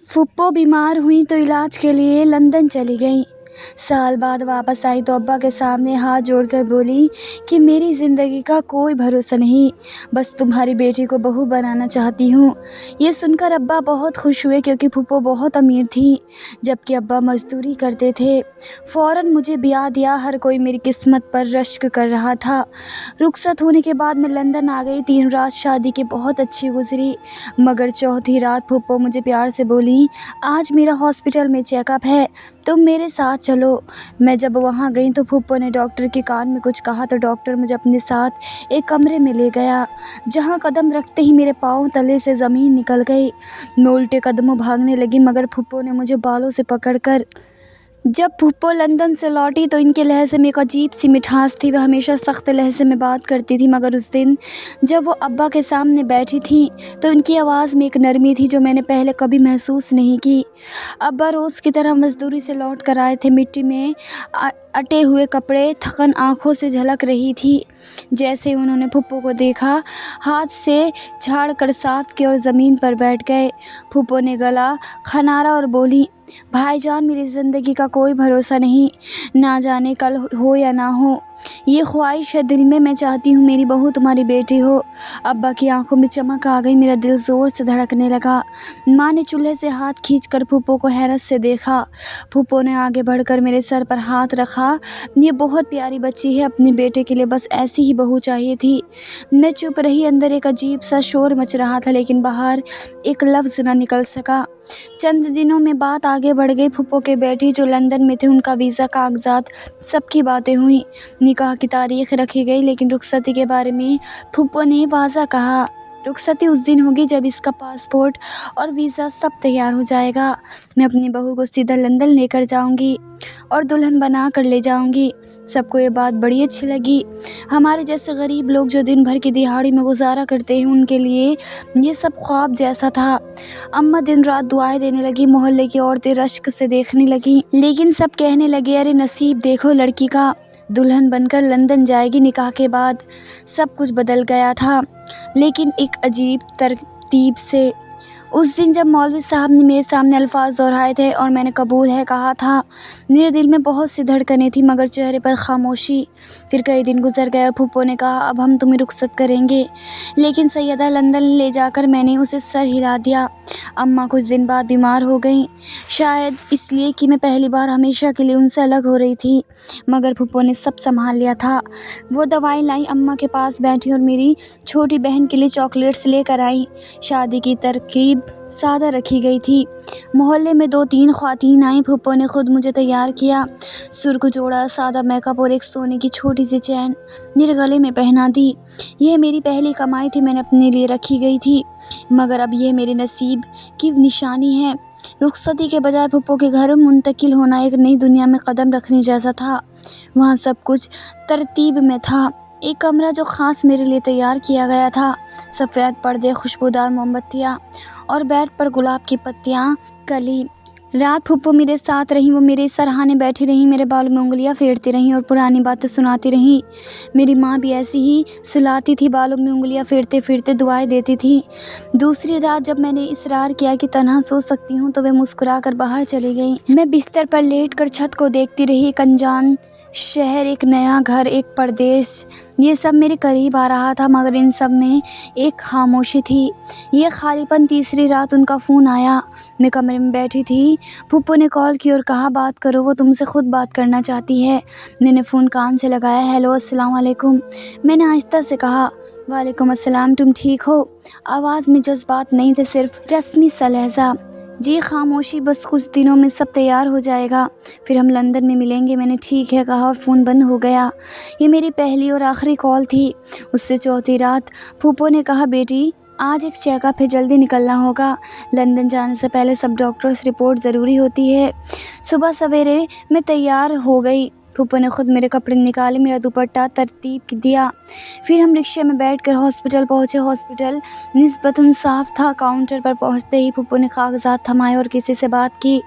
फुप्पो बीमार हुई तो इलाज के लिए लंदन चली गई। साल बाद वापस आई तो अब्बा के सामने हाथ जोड़कर बोली कि मेरी ज़िंदगी का कोई भरोसा नहीं, बस तुम्हारी बेटी को बहू बनाना चाहती हूँ। ये सुनकर अब्बा बहुत खुश हुए क्योंकि फुप्पो बहुत अमीर थी, जबकि अब्बा मजदूरी करते थे। फ़ौरन मुझे ब्याह दिया। हर कोई मेरी किस्मत पर रश्क कर रहा था। रुखसत होने के बाद मैं लंदन आ गई। 3 रात शादी की बहुत अच्छी गुजरी, मगर चौथी रात फुप्पो मुझे प्यार से बोली, आज मेरा हॉस्पिटल में चेकअप है, तुम मेरे साथ चलो। मैं जब वहाँ गई तो फुप्पो ने डॉक्टर के कान में कुछ कहा तो डॉक्टर मुझे अपने साथ एक कमरे में ले गया, जहाँ कदम रखते ही मेरे पाँव तले से ज़मीन निकल गई। मैं उल्टे कदमों भागने लगी, मगर फुप्पो ने मुझे बालों से पकड़कर। जब फुप्पो लंदन से लौटी तो इनके लहजे में एक अजीब सी मिठास थी। वह हमेशा सख्त लहजे में बात करती थी, मगर उस दिन जब वो अब्बा के सामने बैठी थी तो इनकी आवाज़ में एक नरमी थी जो मैंने पहले कभी महसूस नहीं की। अब्बा रोज़ की तरह मजदूरी से लौट कर आए थे। मिट्टी में अटे हुए कपड़े, थकन आंखों से झलक रही थी। जैसे ही उन्होंने फुप्पो को देखा, हाथ से झाड़ कर साफ किया और ज़मीन पर बैठ गए। फुप्पो ने गला खनारा और बोली, भाईजान, मेरी ज़िंदगी का कोई भरोसा नहीं, ना जाने कल हो या ना हो। ये ख्वाहिश है दिल में, मैं चाहती हूँ मेरी बहू तुम्हारी बेटी हो। अब्बा की आंखों में चमक आ गई। मेरा दिल ज़ोर से धड़कने लगा। माँ ने चूल्हे से हाथ खींचकर फुप्पो को हैरत से देखा। फुप्पो ने आगे बढ़कर मेरे सर पर हाथ रखा। ये बहुत प्यारी बच्ची है, अपने बेटे के लिए बस ऐसी ही बहू चाहिए थी। मैं चुप रही। अंदर एक अजीब सा शोर मच रहा था, लेकिन बाहर एक लफ्ज़ न निकल सका। चंद दिनों में बात आगे बढ़ गई। फुप्पो के बेटी जो लंदन में थे, उनका वीज़ा, कागजात, सबकी बातें हुई। निकाह की तारीख रखी गई, लेकिन रुखसती के बारे में फुप्पो ने वाज़ा कहा, रुखसती उस दिन होगी जब इसका पासपोर्ट और वीज़ा सब तैयार हो जाएगा। मैं अपनी बहू को सीधा लंदन लेकर जाऊंगी और दुल्हन बना कर ले जाऊंगी। सबको ये बात बड़ी अच्छी लगी। हमारे जैसे गरीब लोग जो दिन भर की दिहाड़ी में गुजारा करते हैं, उनके लिए ये सब ख्वाब जैसा था। अम्मा दिन रात दुआएं देने लगी। मोहल्ले की औरतें रश्क से देखने लगी, लेकिन सब कहने लगे, अरे नसीब देखो लड़की का, दुल्हन बनकर लंदन जाएगी। निकाह के बाद सब कुछ बदल गया था, लेकिन एक अजीब तरतीब से। उस दिन जब मौलवी साहब ने मेरे सामने अल्फाज दोहराए थे और मैंने कबूल है कहा था, मेरे दिल में बहुत सी धड़कनें थी, मगर चेहरे पर खामोशी। फिर कई दिन गुजर गए। फुप्पो ने कहा, अब हम तुम्हें रुखसत करेंगे, लेकिन सैयदा लंदन ले जाकर मैंने उसे सर हिला दिया। अम्मा कुछ दिन बाद बीमार हो गई, शायद इसलिए कि मैं पहली बार हमेशा के लिए उनसे अलग हो रही थी, मगर फुप्पो ने सब संभाल लिया था। वो दवाई लाई, अम्मा के पास बैठी और मेरी छोटी बहन के लिए चॉकलेट्स लेकर आई। शादी की तरकीब सादा रखी गई थी। मोहल्ले में 2-3 ख्वातीन आई। फुप्पो ने खुद मुझे तैयार किया। सुर्ख जोड़ा, सादा मेकअप और एक सोने की छोटी सी चैन मेरे गले में पहना दी। यह मेरी पहली कमाई थी, मैंने अपने लिए रखी गई थी, मगर अब यह मेरे नसीब की निशानी है। रुखसती के बजाय फुप्पो के घर मुंतकिल होना एक नई दुनिया में कदम रखने जैसा था। वहाँ सब कुछ तरतीब में था। एक कमरा जो ख़ास मेरे लिए तैयार किया गया था, सफ़ेद पर्दे, खुशबूदार मोमबत्तियाँ और बेड पर गुलाब की पत्तियाँ कली। रात फुप्पो मेरे साथ रहीं। वो मेरे सराहने बैठी रहीं, मेरे बालों में उंगलियां फेरती रहीं और पुरानी बातें सुनाती रहीं। मेरी माँ भी ऐसी ही सुलाती थी, बालों में उंगलियां फेरते फेरते दुआएं देती थी। दूसरी रात जब मैंने इसरार किया कि तन्हा सो सकती हूँ, तो वे मुस्कुरा कर बाहर चली गईं। मैं बिस्तर पर लेट कर छत को देखती रही। एक अनजान शहर, एक नया घर, एक परदेश, ये सब मेरे करीब आ रहा था, मगर इन सब में एक खामोशी थी, ये खालीपन। तीसरी रात उनका फ़ोन आया। मैं कमरे में बैठी थी। फुप्पो ने कॉल की और कहा, बात करो, वो तुमसे खुद बात करना चाहती है। मैंने फ़ोन कान से लगाया। हेलो, अस्सलाम वालेकुम, मैंने आहिस्ता से कहा। वालेकुम अस्सलाम, तुम ठीक हो? आवाज़ में जज्बात नहीं थे, सिर्फ रस्मी सा लहजा। जी। खामोशी। बस कुछ दिनों में सब तैयार हो जाएगा, फिर हम लंदन में मिलेंगे। मैंने ठीक है कहा और फ़ोन बंद हो गया। ये मेरी पहली और आखिरी कॉल थी। उससे चौथी रात फूफो ने कहा, बेटी आज एक चेकअप है, जल्दी निकलना होगा। लंदन जाने से पहले सब डॉक्टर्स रिपोर्ट ज़रूरी होती है। सुबह सवेरे मैं तैयार हो गई। फूफो ने ख़ुद मेरे कपड़े निकाले, मेरा दुपट्टा तरतीब दिया। फिर हम रिक्शे में बैठकर हॉस्पिटल पहुँचे। हॉस्पिटल निस्बतन साफ़ था। काउंटर पर पहुँचते ही फूफो ने कागजात थमाए और किसी से बात की।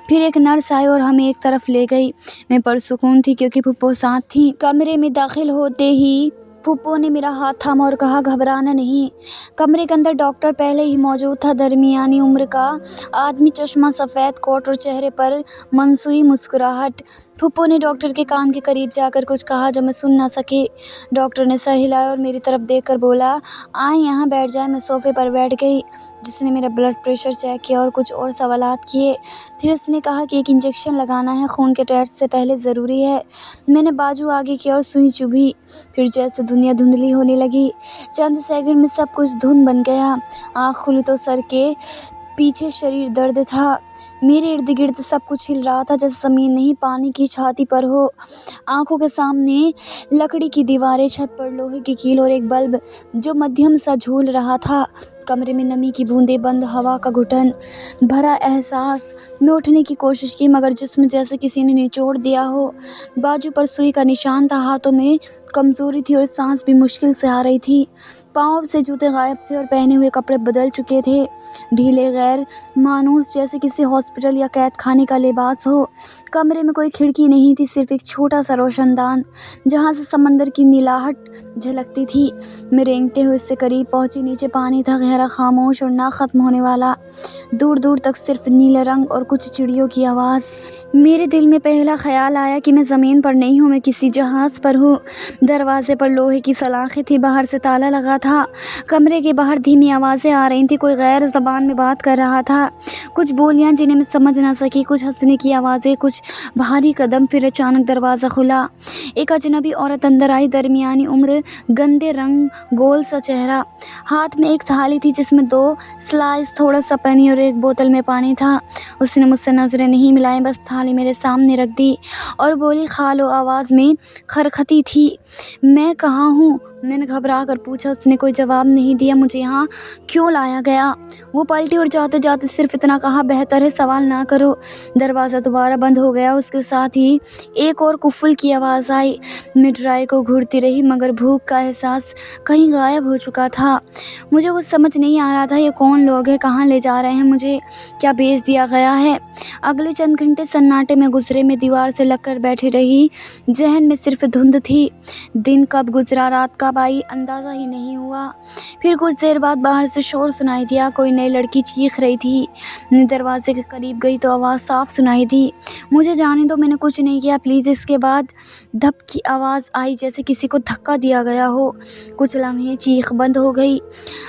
फिर एक नर्स आई और हमें एक तरफ ले गई। मैं पुरसुकून थी क्योंकि फूफो साथ थी। कमरे में दाखिल होते ही پھپھو نے میرا ہاتھ تھاما اور کہا گھبرانا نہیں۔ کمرے کے اندر ڈاکٹر پہلے ہی موجود تھا، درمیانی عمر کا آدمی، چشمہ، سفید کوٹ اور چہرے پر مصنوعی مسکراہٹ۔ پھپھو نے ڈاکٹر کے کان کے قریب جا کر کچھ کہا جو میں سن نہ سکی۔ ڈاکٹر نے سر ہلایا اور میری طرف دیکھ کر بولا، آئیں یہاں بیٹھ جائیں۔ میں صوفے پر بیٹھ گئی۔ جس نے میرا بلڈ پریشر چیک کیا اور کچھ اور سوالات کیے۔ پھر اس نے کہا کہ ایک انجیکشن لگانا ہے، خون کے ٹیسٹ سے پہلے ضروری ہے۔ میں نے بازو آگے کیا اور سوئی چبھی۔ پھر جیسے دنیا دھندلی ہونے لگی، چند سیکنڈ میں سب کچھ دھند بن گیا۔ آنکھ کھلی تو سر کے پیچھے شدید درد تھا۔ میرے ارد گرد سب کچھ ہل رہا تھا جیسے زمین نہیں پانی کی چھاتی پر ہو۔ آنکھوں کے سامنے لکڑی کی دیواریں، چھت پر لوہے کی کیل اور ایک بلب جو مدھیم سا جھول رہا تھا۔ کمرے میں نمی کی بوندیں، بند ہوا کا گھٹن بھرا احساس۔ میں اٹھنے کی کوشش کی مگر جسم جیسے کسی نے نچوڑ دیا ہو۔ بازو پر سوئی کا نشان تھا، ہاتھوں میں کمزوری تھی اور سانس بھی مشکل سے آ رہی تھی۔ پاؤں سے جوتے غائب تھے اور پہنے ہوئے کپڑے بدل چکے تھے، ڈھیلے، غیر مانوس، جیسے کسی ہاسپٹل یا قید خانے کا لباس ہو۔ کمرے میں کوئی کھڑکی نہیں تھی، صرف ایک چھوٹا سا روشن دان جہاں سے سمندر کی نیلاہٹ جھلکتی تھی۔ میں رینگتے ہوئے اس سے قریب پہنچی۔ نیچے پانی تھا، گہرا، خاموش اور نہ ختم ہونے والا۔ دور دور تک صرف نیلے رنگ اور کچھ چڑیوں کی آواز۔ میرے دل میں پہلا خیال آیا کہ میں زمین پر نہیں ہوں، میں کسی جہاز پر ہوں۔ دروازے پر لوہے کی سلاخیں تھیں، باہر سے تالا لگا تھا۔ کمرے کے باہر دھیمی آوازیں آ رہی تھیں، کوئی غیر زبان میں بات کر رہا تھا، کچھ بولیاں جنہیں میں سمجھ نہ سکی، کچھ ہنسنے کی آوازیں، کچھ بھاری قدم۔ پھر اچانک دروازہ کھلا، ایک اجنبی عورت اندر آئی، درمیانی عمر، گندے رنگ، گول سا چہرہ۔ ہاتھ میں ایک تھالی تھی جس میں 2 سلائس، تھوڑا سا پنیر اور ایک بوتل میں پانی تھا۔ اس نے مجھ سے نظریں نہیں ملائیں، بس تھالی میرے سامنے رکھ دی اور بولی، کھا لو۔ آواز میں کھرکھتی تھی۔ میں کہاں ہوں؟ میں نے گھبرا کر پوچھا۔ اس نے کوئی جواب نہیں دیا۔ مجھے یہاں کیوں لایا گیا؟ وہ پلٹی اور جاتے جاتے صرف اتنا کہا، بہتر ہے سوال نہ کرو۔ دروازہ دوبارہ بند ہو گیا، اس کے ساتھ ہی ایک اور قفل کی آواز آئی۔ میں ٹرائی کو گھورتی رہی مگر بھوک کا احساس کہیں غائب ہو چکا تھا۔ مجھے کچھ سمجھ نہیں آ رہا تھا، یہ کون لوگ ہیں، کہاں لے جا رہے ہیں مجھے، کیا بھیج دیا گیا ہے؟ اگلے چند گھنٹے سناٹے میں گزرے۔ میں دیوار سے لگ کر بیٹھی رہی، ذہن میں صرف دھند تھی۔ دن کب گزرا، رات کب آئی، اندازہ ہی نہیں ہوا۔ پھر کچھ دیر بعد باہر سے شور سنائی دیا، کوئی نئی لڑکی چیخ رہی تھی۔ میں دروازے کے قریب گئی تو آواز صاف سنائی دی، مجھے جانے دو، میں نے کچھ نہیں کیا، پلیز۔ اس کے بعد دھپ کی آواز آئی جیسے کسی کو دھکا دیا گیا ہو۔ کچھ لمحے چیخ بند ہو گئی۔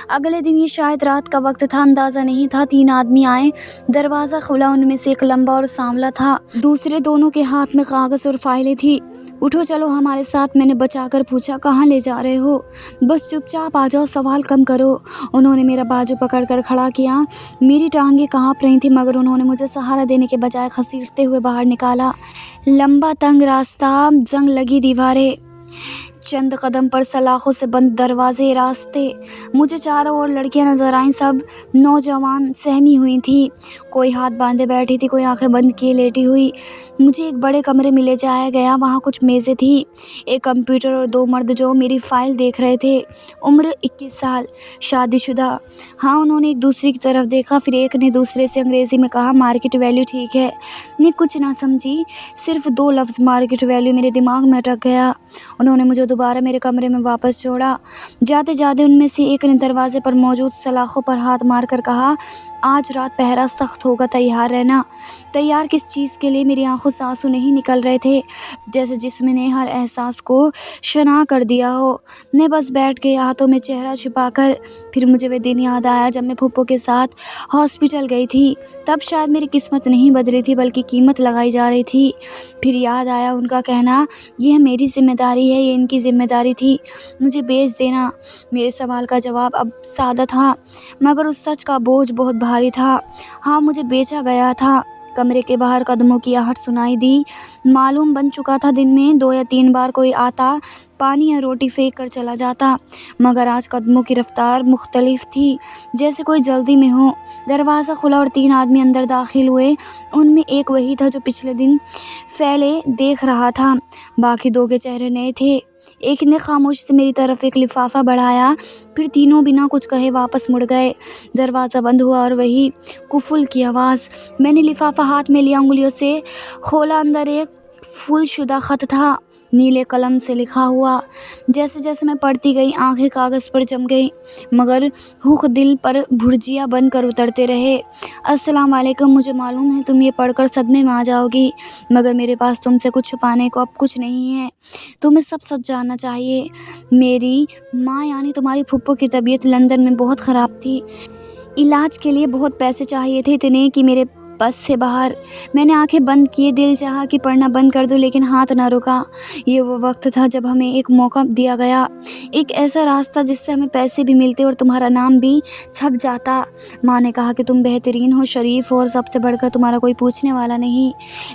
اگلے دن، یہ شاید رات کا وقت تھا، اندازہ نہیں تھا، 3 آدمی آئے، دروازہ کھلا۔ ان میں سے ایک لمبا اور سانولا تھا، دوسرے دونوں کے ہاتھ میں کاغذ اور فائلیں تھیں۔ اٹھو، چلو ہمارے ساتھ، میں نے بچا کر پوچھا۔ کہاں لے جا رہے ہو؟ بس چپ چاپ آ جاؤ، سوال کم کرو۔ انہوں نے میرا بازو پکڑ کر کھڑا کیا۔ میری ٹانگیں کانپ رہی تھیں مگر انہوں نے مجھے سہارا دینے کے بجائے گھسیٹتے ہوئے باہر نکالا۔ لمبا تنگ راستہ، زنگ لگی دیواریں، چند قدم پر سلاخوں سے بند دروازے، راستے۔ مجھے چاروں اور لڑکیاں نظر آئیں، سب نوجوان، سہمی ہوئی تھیں، کوئی ہاتھ باندھے بیٹھی تھی، کوئی آنکھیں بند کیے لیٹی ہوئی۔ مجھے ایک بڑے کمرے میں لے جایا گیا، وہاں کچھ میزیں تھیں، ایک کمپیوٹر اور 2 مرد جو میری فائل دیکھ رہے تھے۔ عمر 21 سال، شادی شدہ۔ ہاں، انہوں نے ایک دوسرے کی طرف دیکھا، پھر ایک نے دوسرے سے انگریزی میں کہا، مارکیٹ ویلیو ٹھیک ہے۔ میں کچھ نہ سمجھی، صرف 2 لفظ مارکیٹ ویلیو میرے دماغ میں اٹک گیا۔ انہوں نے مجھے دوبارہ میرے کمرے میں واپس چھوڑا۔ جاتے جاتے ان میں سے ایک نے دروازے پر موجود سلاخوں پر ہاتھ مار کر کہا، آج رات پہرا سخت ہوگا، تیار رہنا۔ تیار کس چیز کے لیے؟ میری آنکھوں سے آنسو نہیں نکل رہے تھے، جیسے جسم نے ہر احساس کو شناخت کر دیا ہو۔ میں بس بیٹھ گئی، ہاتھوں میں چہرہ چھپا کر۔ پھر مجھے وہ دن یاد آیا جب میں پھپھو کے ساتھ ہاسپٹل گئی تھی۔ تب شاید میری قسمت نہیں بدلی تھی بلکہ قیمت لگائی جا رہی تھی۔ پھر یاد آیا ان کا کہنا، یہ میری ذمہ داری ہے، یہ ان کی ذمہ داری تھی، مجھے بیچ دینا۔ میرے سوال کا جواب اب سادہ تھا مگر اس سچ کا بوجھ بہت بھاری تھا۔ ہاں، مجھے بیچا گیا تھا۔ کمرے کے باہر قدموں کی آہٹ سنائی دی۔ معلوم بن چکا تھا دن میں 2 یا 3 بار کوئی آتا، پانی یا روٹی پھینک کر چلا جاتا، مگر آج قدموں کی رفتار مختلف تھی، جیسے کوئی جلدی میں ہو۔ دروازہ کھلا اور 3 آدمی اندر داخل ہوئے۔ ان میں ایک وہی تھا جو پچھلے دن فیلیں دیکھ رہا تھا، باقی 2 کے چہرے نئے تھے۔ ایک نے خاموشی سے میری طرف ایک لفافہ بڑھایا، پھر تینوں بنا کچھ کہے واپس مڑ گئے۔ دروازہ بند ہوا اور وہی قفل کی آواز۔ میں نے لفافہ ہاتھ میں لیا، انگلیوں سے کھولا، اندر ایک فل شدہ خط تھا۔ नीले कलम से लिखा हुआ। जैसे जैसे मैं पढ़ती गई आंखें कागज़ पर जम गई, मगर हुक दिल पर भुर्जिया बनकर उतरते रहे। अस्सलाम वालेकुम, मुझे मालूम है तुम ये पढ़कर सदमे में आ जाओगी, मगर मेरे पास तुमसे कुछ छुपाने को अब कुछ नहीं है। तुम्हें सब सच जानना चाहिए। मेरी माँ यानी तुम्हारी फूफो की तबीयत लंदन में बहुत ख़राब थी। इलाज के लिए बहुत पैसे चाहिए थे, इतने कि मेरे बस से बाहर। मैंने आंखें बंद किए, दिल चाहा कि पढ़ना बंद कर दूं, लेकिन हाथ ना रुका। ये वो वक्त था जब हमें एक मौका दिया गया, एक ऐसा रास्ता जिससे हमें पैसे भी मिलते और तुम्हारा नाम भी छप जाता। माँ ने कहा कि तुम बेहतरीन हो, शरीफ हो और सबसे बढ़कर तुम्हारा कोई पूछने वाला नहीं।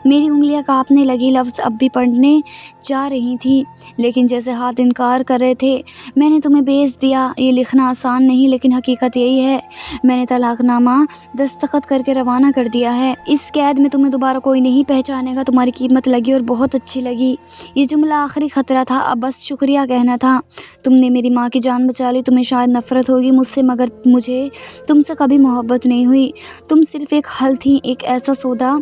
मेरी उंगलियां कांपने लगी, लफ्ज़ अब भी पढ़ने जा रही थी, लेकिन जैसे हाथ इनकार कर रहे थे। मैंने तुम्हें भेज दिया। ये लिखना आसान नहीं, लेकिन हकीकत यही है। मैंने तलाकनामा दस्तखत करके रवाना कर दिया है। इस कैद में तुम्हें दोबारा कोई नहीं पहचानेगा। तुम्हारी कीमत लगी और बहुत अच्छी लगी। ये जुमला आखिरी खतरा था, अब बस शुक्रिया कहना था। तुमने मेरी माँ की जान बचा ली। तुम्हें शायद नफ़रत होगी मुझसे, मगर मुझे तुमसे कभी मोहब्बत नहीं हुई। तुम सिर्फ एक हल थी, एक ऐसा सौदा।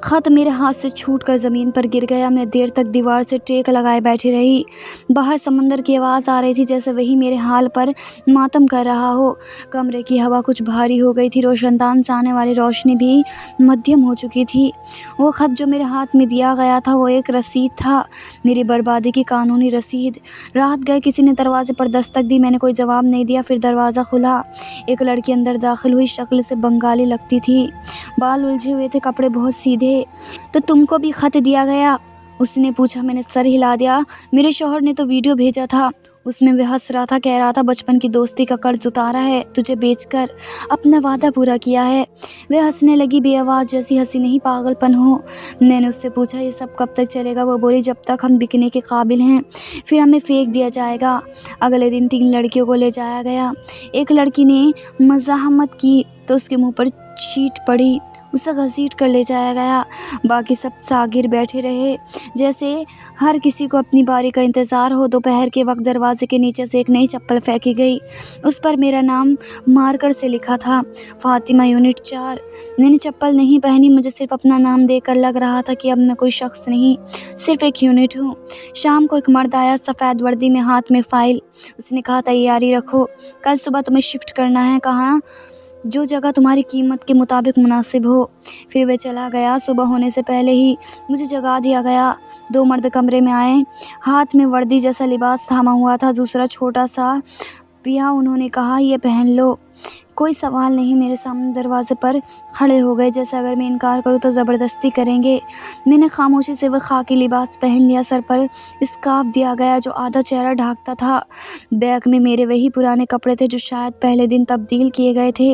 ख़त मेरे हाथ से छूट कर ज़मीन पर गिर गया। मैं देर तक दीवार से टेक लगाए बैठी रही। बाहर समंदर की आवाज़ आ रही थी, जैसे वही मेरे हाल पर मातम कर रहा हो। कमरे की हवा कुछ भारी हो गई थी, रोशनदान से आने वाली रोशनी भी मध्यम हो चुकी थी। वो ख़त जो मेरे हाथ में दिया गया था वो एक रसीद था, मेरी बर्बादी की कानूनी रसीद। रात गए किसी ने दरवाजे पर दस्तक दी। मैंने कोई जवाब नहीं दिया। फिर दरवाज़ा खुला। एक लड़की अंदर दाखिल हुई। शक्ल से बंगाली लगती थी, बाल उलझे हुए थे, कपड़े बहुत सीधे। तो तुमको भी ख़त दिया गया? उसने पूछा। मैंने सर हिला दिया। मेरे शौहर ने तो वीडियो भेजा था, उसमें वह हंस रहा था, कह रहा था बचपन की दोस्ती का कर्ज उतारा है, तुझे बेचकर अपना वादा पूरा किया है। वह हंसने लगी, बेआवाज़, जैसी हंसी नहीं पागलपन हो। मैंने उससे पूछा ये सब कब तक चलेगा? वो बोली जब तक हम बिकने के काबिल हैं, फिर हमें फेंक दिया जाएगा। अगले दिन 3 लड़कियों को ले जाया गया। एक लड़की ने मज़ाहमत की तो उसके मुँह पर चीट पड़ी, उसे घसीट कर ले जाया गया। बाकी सब सागिर बैठे रहे, जैसे हर किसी को अपनी बारी का इंतज़ार हो। दोपहर के वक्त दरवाजे के नीचे से एक नई चप्पल फेंकी गई। उस पर मेरा नाम मार्कर से लिखा था, फ़ातिमा यूनिट 4। मैंने चप्पल नहीं पहनी। मुझे सिर्फ अपना नाम देखकर लग रहा था कि अब मैं कोई शख्स नहीं, सिर्फ एक यूनिट हूँ। शाम को एक मर्द आया, सफ़ेद वर्दी में, हाथ में फ़ाइल। उसने कहा तैयारी रखो, कल सुबह तुम्हें शिफ्ट करना है। कहाँ? जो जगह तुम्हारी कीमत के मुताबिक मुनासिब हो। फिर वह चला गया। सुबह होने से पहले ही मुझे जगा दिया गया। 2 मर्द कमरे में आए, हाथ में वर्दी जैसा लिबास थामा हुआ था, दूसरा छोटा सा पिया। उन्होंने कहा ये पहन लो। कोई सवाल नहीं, मेरे सामने दरवाजे पर खड़े हो गए, जैसे अगर मैं इनकार करूँ तो ज़बरदस्ती करेंगे। मैंने खामोशी से वह खाकी लिबास पहन लिया। सर पर स्कार्फ दिया गया जो आधा चेहरा ढांकता था। बैग में मेरे वही पुराने कपड़े थे जो शायद पहले दिन तब्दील किए गए थे।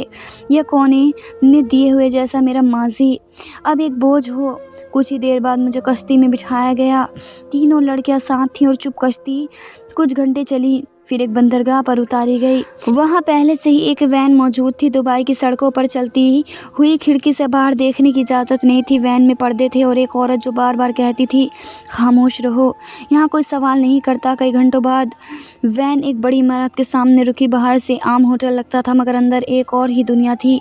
यह कोने में दिए हुए जैसा मेरा माजी अब एक बोझ हो। कुछ ही देर बाद मुझे कश्ती में बिठाया गया। 3 लड़कियां साथ थीं और चुप कश्ती कुछ घंटे चली, फिर एक बंदरगाह पर उतारी गई। वहाँ पहले से ही एक वैन मौजूद थी। दुबई की सड़कों पर चलती हुई खिड़की से बाहर देखने की इजाज़त नहीं थी। वैन में पर्दे थे और एक औरत जो बार बार कहती थी खामोश रहो, यहाँ कोई सवाल नहीं करता। कई घंटों बाद वैन एक बड़ी इमारत के सामने रुकी। बाहर से आम होटल लगता था, मगर अंदर एक और ही दुनिया थी।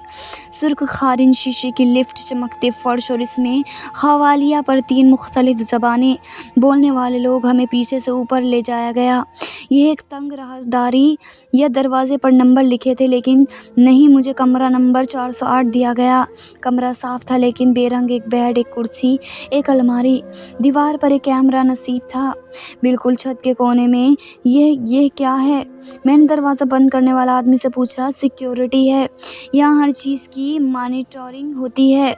सुर्ख खारिन शीशे की लिफ्ट, चमकते फर्श और इसमें खवालिया पर 3 मुख्तलिफ ज़बानें बोलने वाले लोग। हमें पीछे से ऊपर ले जाया गया। यह एक तंग राहदारी या दरवाजे पर नंबर लिखे थे, लेकिन नहीं, मुझे कमरा नंबर 408 दिया गया। कमरा साफ था लेकिन बेरंग। एक बेड, एक कुर्सी, एक अलमारी, दीवार पर एक कैमरा नसीब था। बिल्कुल छत के कोने में यह क्या है? मैंने दरवाज़ा बंद करने वाला आदमी से पूछा। सिक्योरिटी है, यहाँ हर चीज़ की मॉनिटरिंग होती है।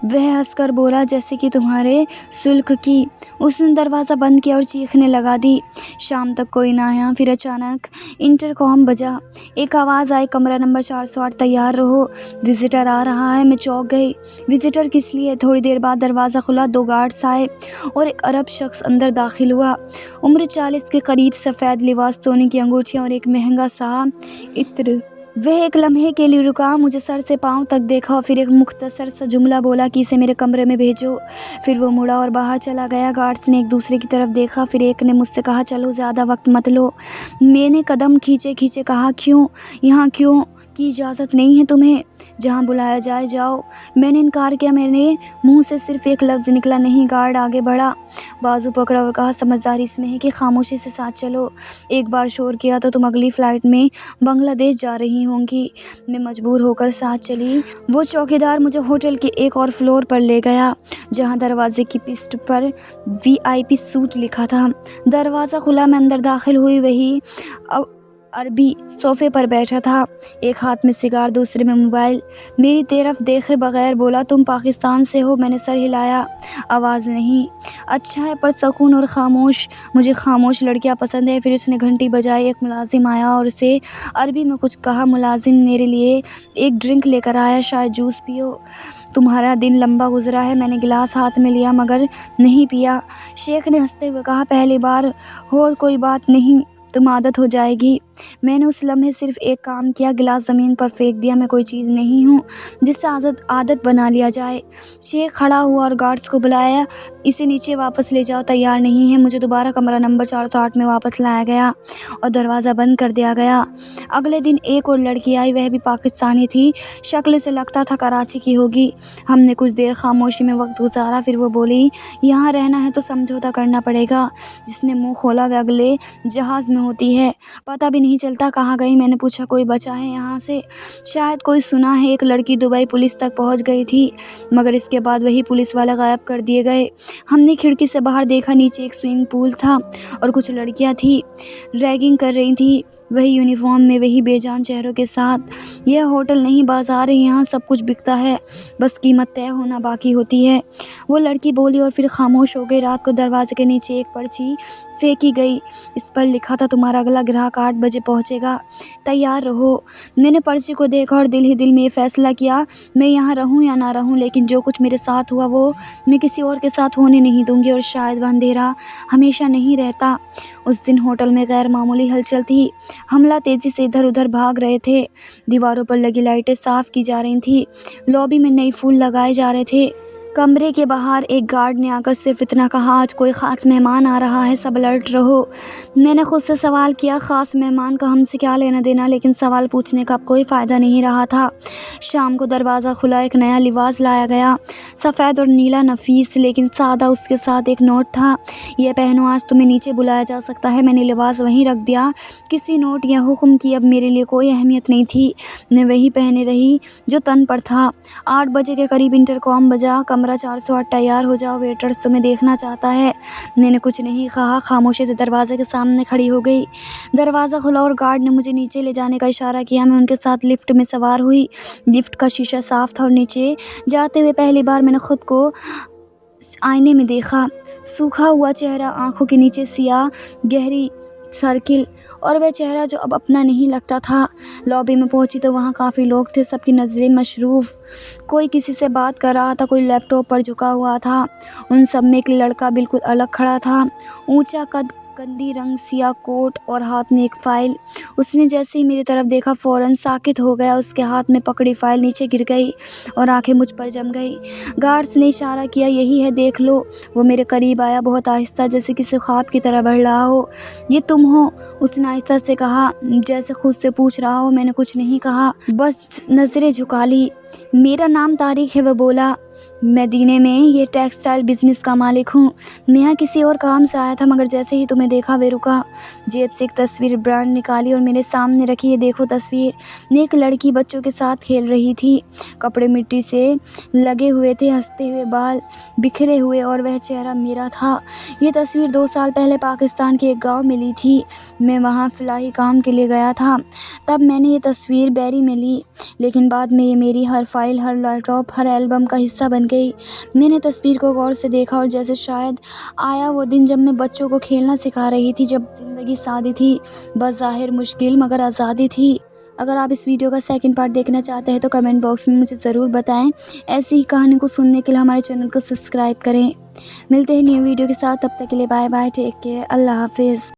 वह हंसकर बोला, जैसे कि तुम्हारे शुल्क की। उसने दरवाज़ा बंद किया और चीखने लगा दी। शाम तक कोई ना आया। फिर अचानक इंटरकॉम बजा। एक आवाज़ आई, कमरा नंबर 408, तैयार रहो, विजिटर आ रहा है। मैं चौंक गई। विजिटर किस लिए? थोड़ी देर बाद दरवाज़ा खुला। 2 गार्ड्स आए और एक अरब शख्स अंदर दाखिल हुआ। उम्र 40 के करीब, सफ़ेद लिबास, सोने की अंगूठियाँ और एक महंगा सा इत्र। वह एक लम्हे के लिए रुका, मुझे सर से पाँव तक देखा और फिर एक मुख्तसर सा जुमला बोला कि इसे मेरे कमरे में भेजो। फिर वो मुड़ा और बाहर चला गया। गार्ड्स ने एक दूसरे की तरफ देखा। फिर एक ने मुझसे कहा, चलो ज़्यादा वक्त मत लो। मैंने कदम खींचे खींचे कहा, क्यों? यहाँ क्यों की इजाज़त नहीं है तुम्हें? जहाँ बुलाया जाए जाओ। मैंने इनकार किया। मेरे मुंह से सिर्फ एक लफ्ज़ निकला, नहीं। गार्ड आगे बढ़ा, बाजू पकड़ा और कहा, समझदारी इसमें है कि खामोशी से साथ चलो। एक बार शोर किया तो तुम अगली फ़्लाइट में बांग्लादेश जा रही होंगी। मैं मजबूर होकर साथ चली। वो चौकीदार मुझे होटल के एक और फ्लोर पर ले गया, जहाँ दरवाजे की पिस्ट पर VIP सूट लिखा था। दरवाज़ा खुला, मैं अंदर दाखिल हुई। वही अरबी सोफ़े पर बैठा था, एक हाथ में सिगार, दूसरे में मोबाइल। मेरी तरफ देखे बगैर बोला, तुम पाकिस्तान से हो? मैंने सर हिलाया। आवाज़ नहीं। अच्छा है, पर सुकून और खामोश। मुझे खामोश लड़कियां पसंद है। फिर उसने घंटी बजाई। एक मुलाजिम आया और उसे अरबी में कुछ कहा। मुलाजिम मेरे लिए एक ड्रिंक लेकर आया, शायद जूस पियो। तुम्हारा दिन लंबा गुजरा है। मैंने गिलास हाथ में लिया मगर नहीं पिया। शेख ने हंसते हुए कहा, पहली बार हो, कोई बात नहीं, तुम आदत हो जाएगी। मैंने उस लम्हे सिर्फ एक काम किया, गिलास ज़मीन पर फेंक दिया। मैं कोई चीज़ नहीं हूँ जिससे आदत बना लिया जाए। शेख खड़ा हुआ और गार्ड्स को बुलाया, इसे नीचे वापस ले जाओ, तैयार नहीं है। मुझे दोबारा कमरा नंबर 408 में वापस लाया गया और दरवाज़ा बंद कर दिया गया। अगले दिन एक और लड़की आई, वह भी पाकिस्तानी थी। शक्ल से लगता था कराची की होगी। हमने कुछ देर खामोशी में वक्त गुजारा। फिर वो बोली, यहाँ रहना है तो समझौता करना पड़ेगा। जिसने मुँह खोला वह अगले जहाज़ में होती है। पता भी नहीं चलता कहाँ गई। मैंने पूछा, कोई बचा है यहाँ से? शायद कोई सुना है। एक लड़की दुबई पुलिस तक पहुँच गई थी, मगर इसके बाद वही पुलिस वाले गायब कर दिए गए। हमने खिड़की से बाहर देखा, नीचे एक स्विमिंग पूल था और कुछ लड़कियाँ थी, रैगिंग कर रही थी, वही यूनिफॉर्म में, वही बेजान चेहरों के साथ। यह होटल नहीं, बाजार है। यहाँ सब कुछ बिकता है, बस कीमत तय होना बाकी होती है। वो लड़की बोली और फिर खामोश हो गई। रात को दरवाजे के नीचे एक पर्ची फेंकी गई। इस पर लिखा था, तुम्हारा अगला ग्राहक 8 बजे पहुँचेगा, तैयार रहो। मैंने पर्ची को देखा और दिल ही दिल में ये फैसला किया, मैं यहाँ रहूँ या ना रहूँ, लेकिन जो कुछ मेरे साथ हुआ वो मैं किसी और के साथ होने नहीं दूँगी। और शायद वह अंधेरा हमेशा नहीं रहता। उस दिन होटल में गैर मामूली हलचल थी। हमला तेज़ी से इधर उधर भाग रहे थे। दीवारों पर लगी लाइटें साफ़ की जा रही थी। लॉबी में नए फूल लगाए जा रहे थे। कमरे के बाहर एक गार्ड ने आकर सिर्फ इतना कहा, आज कोई ख़ास मेहमान आ रहा है, सब अलर्ट रहो। मैंने खुद से सवाल किया, ख़ास मेहमान का हमसे क्या लेना देना, लेकिन सवाल पूछने का अब कोई फ़ायदा नहीं रहा था। शाम को दरवाज़ा खुला, एक नया लिबास लाया गया, सफ़ेद और नीला, नफीस लेकिन सादा। उसके साथ एक नोट था, यह पहनो, आज तुम्हें नीचे बुलाया जा सकता है। मैंने लिबास वहीं रख दिया। किसी नोट या हुक्म की अब मेरे लिए कोई अहमियत नहीं थी। मैं वही पहने रही जो तन पर था। 8 बजे के करीब इंटरकॉम बजा, कमरा 408, तैयार हो जाओ, वेटर्स तुम्हें देखना चाहता है। मैंने कुछ नहीं कहा, खामोशी से दरवाजे के सामने खड़ी हो गई। दरवाज़ा खुला और गार्ड ने मुझे नीचे ले जाने का इशारा किया। मैं उनके साथ लिफ्ट में सवार हुई। लिफ्ट का शीशा साफ था और नीचे जाते हुए पहली बार मैंने खुद को आईने में देखा। सूखा हुआ चेहरा, आंखों के नीचे सियाह गहरी सर्किल, और वह चेहरा जो अब अपना नहीं लगता था। लॉबी में पहुंची तो वहाँ काफ़ी लोग थे, सबकी नज़रें मशरूफ़। कोई किसी से बात कर रहा था, कोई लैपटॉप पर झुका हुआ था। उन सब में एक लड़का बिल्कुल अलग खड़ा था, ऊंचा कद, गंदी रंग, सियाह कोट और हाथ में एक फ़ाइल। उसने जैसे ही मेरी तरफ देखा फ़ौरन साकित हो गया। उसके हाथ में पकड़ी फ़ाइल नीचे गिर गई और आंखें मुझ पर जम गई। गार्ड्स ने इशारा किया, यही है, देख लो। वो मेरे करीब आया, बहुत आहिस्ता, जैसे किसी ख्वाब की तरह बढ़ रहा हो। ये तुम हो? उसने आहिस्ता से कहा, जैसे खुद से पूछ रहा हो। मैंने कुछ नहीं कहा, बस नज़रें झुका ली। मेरा नाम तारिक है, वह बोला। मदीने में ये टेक्सटाइल बिज़नेस का मालिक हूँ। मैं यहाँ किसी और काम से आया था, मगर जैसे ही तुम्हें देखा वे रुका। जेब से एक तस्वीर ब्रांड निकाली और मेरे सामने रखी। ये देखो तस्वीर। एक लड़की बच्चों के साथ खेल रही थी, कपड़े मिट्टी से लगे हुए थे, हंसते हुए बाल बिखरे हुए, और वह चेहरा मेरा था। ये तस्वीर 2 साल पहले पाकिस्तान के एक गाँव में ली थी। मैं वहाँ फ़िलाही काम के लिए गया था, तब मैंने ये तस्वीर बैरी में ली, लेकिन बाद में ये मेरी हर फाइल, हर लैपटॉप, हर एल्बम का हिस्सा बन गई। मैंने तस्वीर को गौर से देखा और जैसे शायद आया वो दिन जब मैं बच्चों को खेलना सिखा रही थी, जब ज़िंदगी सादी थी, बस ज़ाहिर मुश्किल मगर आज़ादी थी। अगर आप इस वीडियो का सेकंड पार्ट देखना चाहते हैं तो कमेंट बॉक्स में मुझे ज़रूर बताएं। ऐसी ही कहानी को सुनने के लिए हमारे चैनल को सब्सक्राइब करें। मिलते हैं न्यू वीडियो के साथ, तब तक के लिए बाय बाय, टेक केयर, अल्लाह हाफिज़।